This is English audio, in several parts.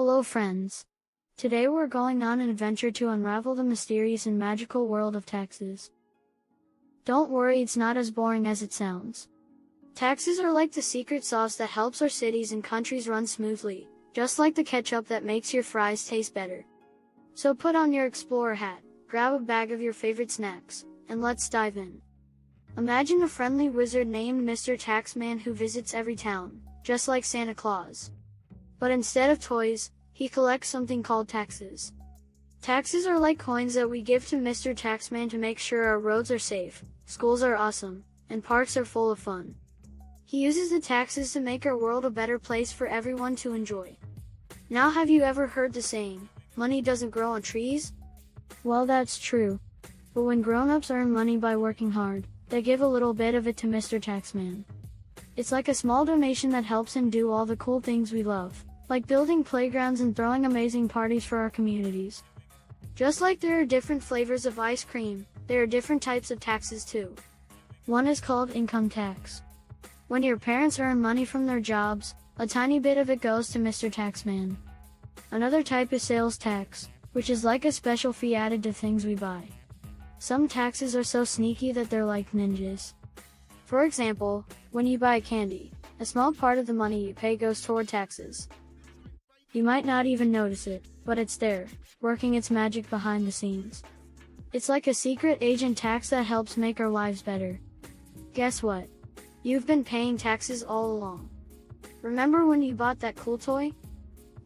Hello friends. Today we're going on an adventure to unravel the mysterious and magical world of taxes. Don't worry, it's not as boring as it sounds. Taxes are like the secret sauce that helps our cities and countries run smoothly, just like the ketchup that makes your fries taste better. So put on your explorer hat, grab a bag of your favorite snacks, and let's dive in. Imagine a friendly wizard named Mr. Taxman who visits every town, just like Santa Claus. But instead of toys, he collects something called taxes. Taxes are like coins that we give to Mr. Taxman to make sure our roads are safe, schools are awesome, and parks are full of fun. He uses the taxes to make our world a better place for everyone to enjoy. Now, have you ever heard the saying, money doesn't grow on trees? Well, that's true. But when grown-ups earn money by working hard, they give a little bit of it to Mr. Taxman. It's like a small donation that helps him do all the cool things we love, like building playgrounds and throwing amazing parties for our communities. Just like there are different flavors of ice cream, there are different types of taxes too. One is called income tax. When your parents earn money from their jobs, a tiny bit of it goes to Mr. Taxman. Another type is sales tax, which is like a special fee added to things we buy. Some taxes are so sneaky that they're like ninjas. For example, when you buy candy, a small part of the money you pay goes toward taxes. You might not even notice it, but it's there, working its magic behind the scenes. It's like a secret agent tax that helps make our lives better. Guess what? You've been paying taxes all along. Remember when you bought that cool toy?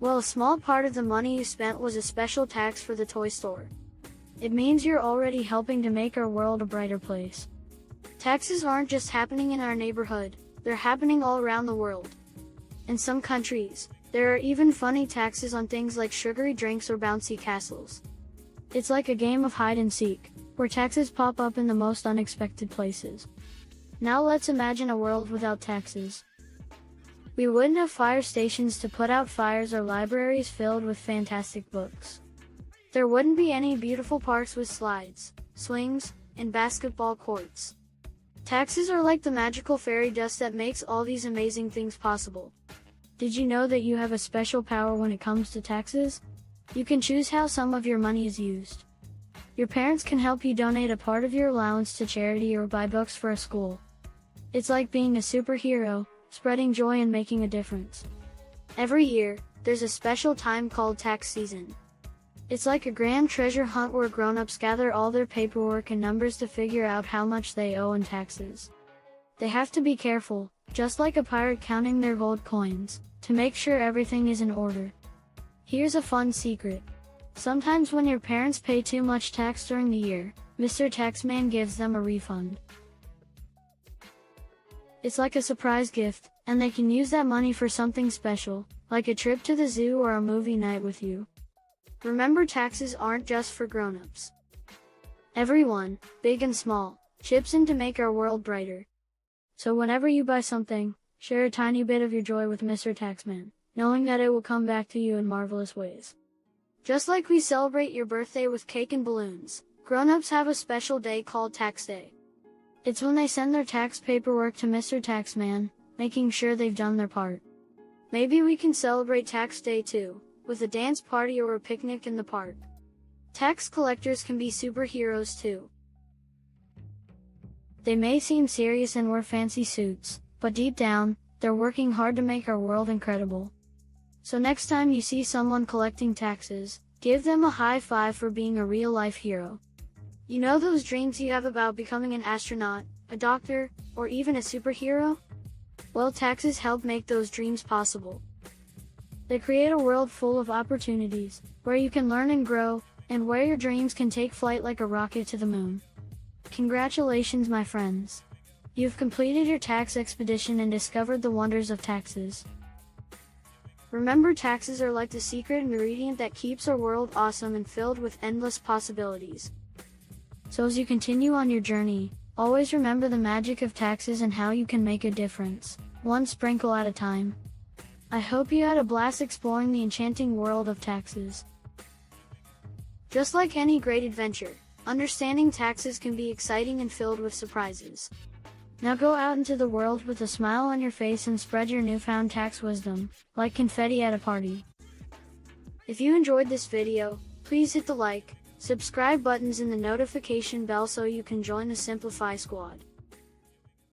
Well, a small part of the money you spent was a special tax for the toy store. It means you're already helping to make our world a brighter place. Taxes aren't just happening in our neighborhood, they're happening all around the world. In some countries, there are even funny taxes on things like sugary drinks or bouncy castles. It's like a game of hide and seek, where taxes pop up in the most unexpected places. Now let's imagine a world without taxes. We wouldn't have fire stations to put out fires or libraries filled with fantastic books. There wouldn't be any beautiful parks with slides, swings, and basketball courts. Taxes are like the magical fairy dust that makes all these amazing things possible. Did you know that you have a special power when it comes to taxes? You can choose how some of your money is used. Your parents can help you donate a part of your allowance to charity or buy books for a school. It's like being a superhero, spreading joy and making a difference. Every year, there's a special time called tax season. It's like a grand treasure hunt where grown-ups gather all their paperwork and numbers to figure out how much they owe in taxes. They have to be careful, just like a pirate counting their gold coins, to make sure everything is in order. Here's a fun secret. Sometimes when your parents pay too much tax during the year, Mr. Taxman gives them a refund. It's like a surprise gift, and they can use that money for something special, like a trip to the zoo or a movie night with you. Remember, taxes aren't just for grown-ups. Everyone, big and small, chips in to make our world brighter. So whenever you buy something, share a tiny bit of your joy with Mr. Taxman, knowing that it will come back to you in marvelous ways. Just like we celebrate your birthday with cake and balloons, grown-ups have a special day called Tax Day. It's when they send their tax paperwork to Mr. Taxman, making sure they've done their part. Maybe we can celebrate Tax Day too, with a dance party or a picnic in the park. Tax collectors can be superheroes too. They may seem serious and wear fancy suits, but deep down, they're working hard to make our world incredible. So next time you see someone collecting taxes, give them a high five for being a real-life hero. You know those dreams you have about becoming an astronaut, a doctor, or even a superhero? Well, taxes help make those dreams possible. They create a world full of opportunities, where you can learn and grow, and where your dreams can take flight like a rocket to the moon. Congratulations, my friends. You've completed your tax expedition and discovered the wonders of taxes. Remember, taxes are like the secret ingredient that keeps our world awesome and filled with endless possibilities. So as you continue on your journey, always remember the magic of taxes and how you can make a difference, one sprinkle at a time. I hope you had a blast exploring the enchanting world of taxes. Just like any great adventure, understanding taxes can be exciting and filled with surprises. Now go out into the world with a smile on your face and spread your newfound tax wisdom, like confetti at a party. If you enjoyed this video, please hit the like, subscribe buttons and the notification bell so you can join the Simplify squad.